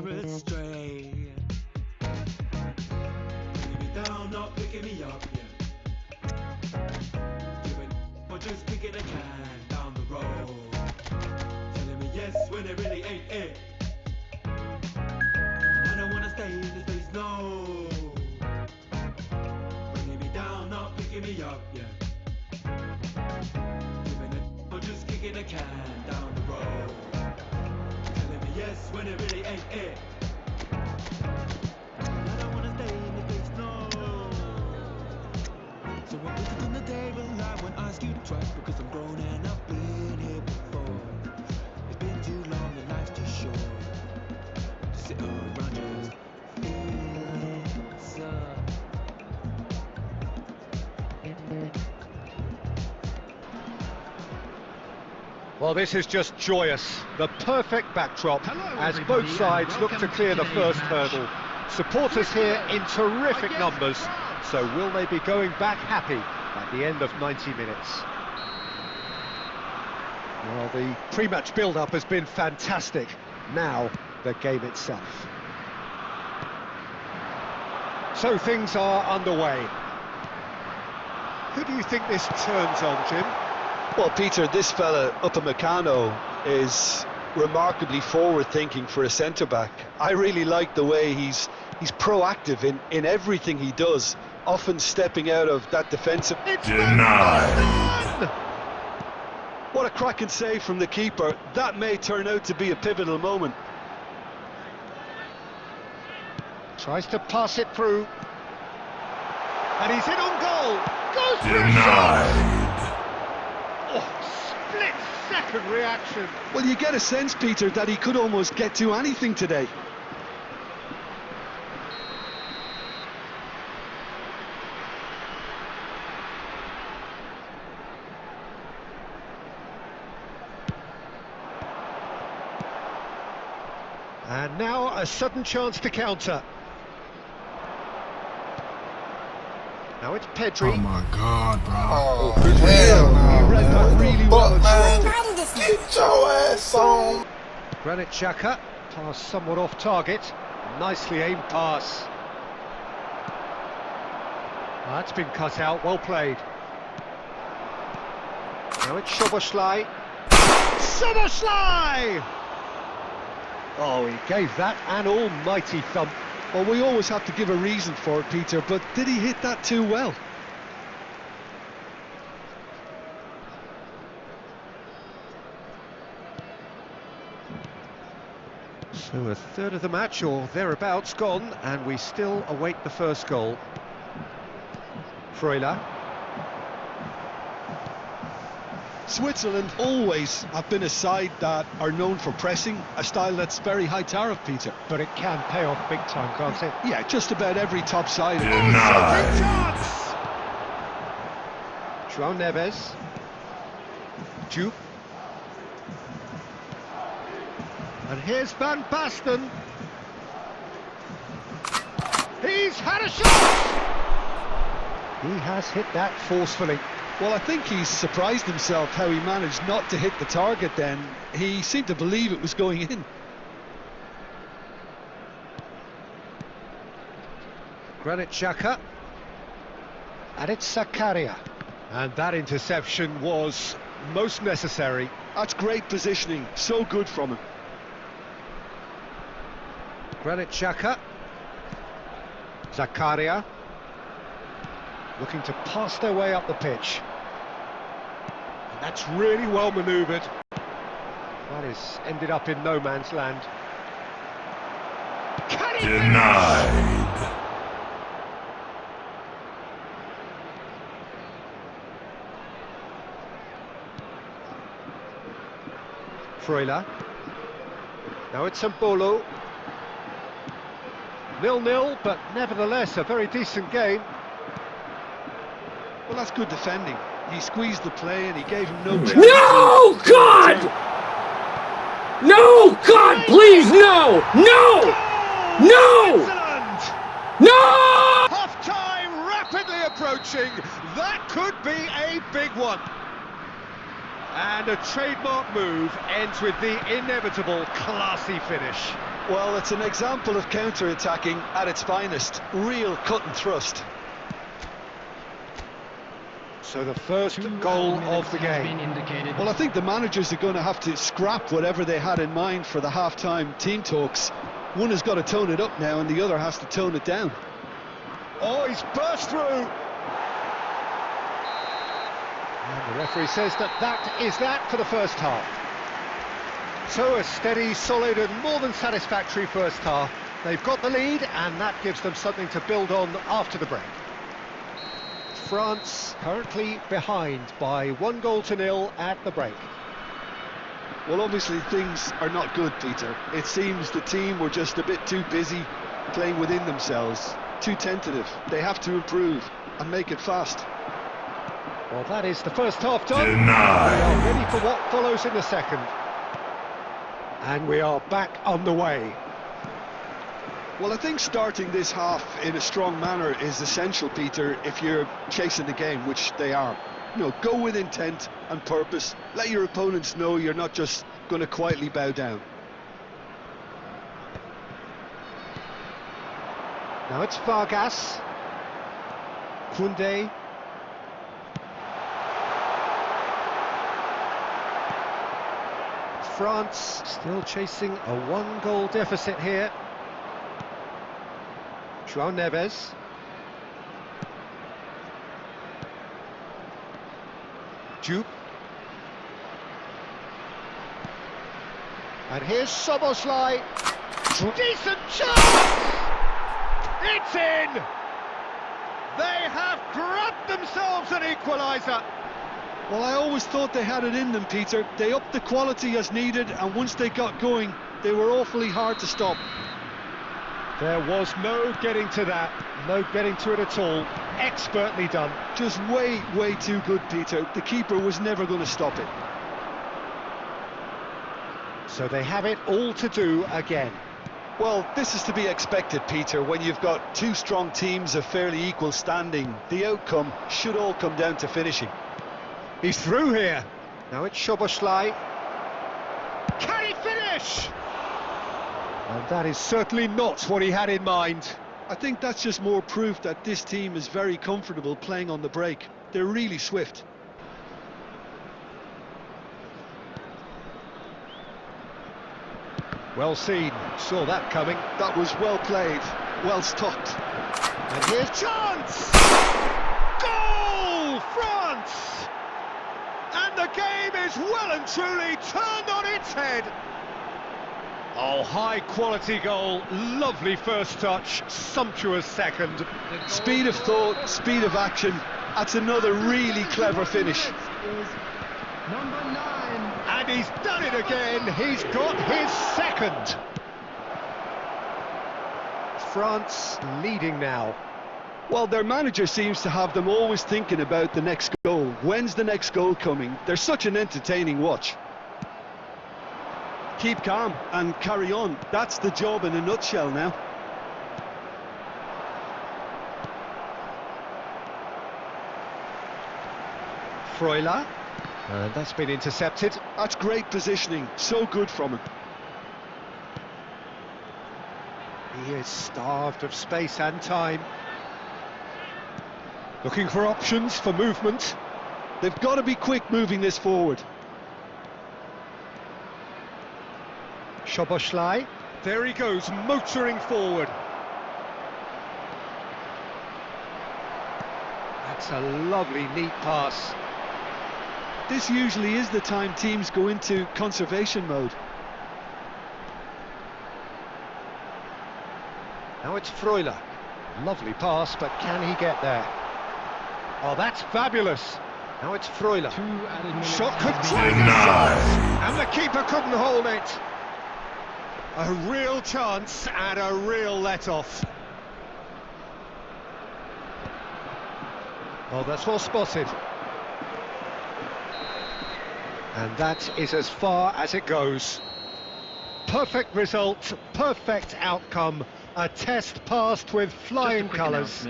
far astray. Bringing me down, not picking me up, yeah. Doing, or just kicking a can down the road. Telling me yes when it really ain't it. And I don't wanna stay in this place, no. Bringing me down, not picking me up, yeah. Doing it, or just kicking a can down the road. Telling me yes when it really ain't it. And I don't wanna stay in this place, no. So I put it on the table, I won't ask you twice because I'm grown and I've been here before. It's been too long and life's too short to sit around just feeling so. Well, this is just joyous. The perfect backdrop as both sides look to clear the first hurdle. Supporters here in terrific numbers. So will they be going back happy at the end of 90 minutes? Well, the pre-match build-up has been fantastic. Now, the game itself. So things are underway. Who do you think this turns on, Jim? Well, Peter, this fella, Upamecano, is remarkably forward-thinking for a centre-back. I really like the way he's proactive in everything he does, often stepping out of that defensive... It's Denied. What a cracking save from the keeper. That may turn out to be a pivotal moment. Tries to pass it through. And he's in on goal. Goes for a shot. Denied. Oh, split-second reaction. Well, you get a sense, Peter, that he could almost get to anything today. And now a sudden chance to counter. Now it's Pedri. Oh my God, bro. Oh, hell no. He read that really well and man. Get your ass on. Granit Xhaka, pass somewhat off target. Nicely aimed pass. That's been cut out, well played. Now it's Szoboszlai. Szoboszlai! Oh, he gave that an almighty thump. Well, we always have to give a reason for it, Peter, but did he hit that too well? So a third of the match or thereabouts gone, and we still await the first goal. Freuler. Switzerland always have been a side that are known for pressing, a style that's very high tariff, Peter. But it can pay off big time, can't it? Yeah, just about every top side. Denied. Chance! João Neves. Jupe. And here's Van Basten. He's had a shot! He has hit that forcefully. Well, I think he's surprised himself how he managed not to hit the target then. He seemed to believe it was going in. Granit Xhaka. And it's Zakaria. And that interception was most necessary. That's great positioning, so good from him. Granit Xhaka. Zakaria. Looking to pass their way up the pitch. And that's really well manoeuvred. That is ended up in no man's land. Can he Denied. Freuler. Now it's Mbolo. 0-0, but nevertheless a very decent game. Well, that's good defending. He squeezed the play and he gave him no chance. No, God! No, God, please, no! No! No! Excellent! No! Half-time rapidly approaching. That could be a big one. And a trademark move ends with the inevitable classy finish. Well, it's an example of counter-attacking at its finest. Real cut and thrust. So the first goal of the game. Well, I think the managers are going to have to scrap whatever they had in mind for the half-time team talks. One has got to tone it up now and the other has to tone it down. Oh, he's burst through! And the referee says that is that for the first half. So a steady, solid and more than satisfactory first half. They've got the lead and that gives them something to build on after the break. France currently behind by 1-0 at the break. Well, obviously things are not good, Peter. It seems the team were just a bit too busy playing within themselves, too tentative. They have to improve and make it fast. Well, that is the first half done. Denied. We are ready for what follows in the second. And we are back underway. Well, I think starting this half in a strong manner is essential, Peter, if you're chasing the game, which they are. You know, go with intent and purpose. Let your opponents know you're not just going to quietly bow down. Now it's Vargas. Koundé. France still chasing a 1-goal deficit here. João Neves. Jupe. And here's Szoboszlai. Decent chance! It's in! They have grabbed themselves an equaliser. Well, I always thought they had it in them, Peter. They upped the quality as needed, and once they got going, they were awfully hard to stop. There was no getting to that, no getting to it at all. Expertly done. Just way, way too good, Peter. The keeper was never going to stop it. So they have it all to do again. Well, this is to be expected, Peter, when you've got two strong teams of fairly equal standing. The outcome should all come down to finishing. He's through here. Now it's Szoboszlai. Can he finish? And that is certainly not what he had in mind. I think that's just more proof that this team is very comfortable playing on the break. They're really swift. Well seen, saw that coming. That was well played, well stopped. And here's chance! Goal, France! And the game is well and truly turned on its head. Oh, high-quality goal, lovely first touch, sumptuous second. Speed of thought, speed of action. That's another really clever finish. And he's done it again, he's got his second. France leading now. Well, their manager seems to have them always thinking about the next goal. When's the next goal coming? They're such an entertaining watch. Keep calm and carry on. That's the job in a nutshell now. Freuler. And that's been intercepted. That's great positioning. So good from him. He is starved of space and time. Looking for options for movement. They've got to be quick moving this forward. Szoboszlai. There he goes, motoring forward. That's a lovely, neat pass. This usually is the time teams go into conservation mode. Now it's Freuler. Lovely pass, but can he get there? Oh, that's fabulous. Now it's Freuler. Shot could try and the keeper couldn't hold it. A real chance and a real let-off. Oh, that's well spotted. And that is as far as it goes. Perfect result, perfect outcome. A test passed with flying colours.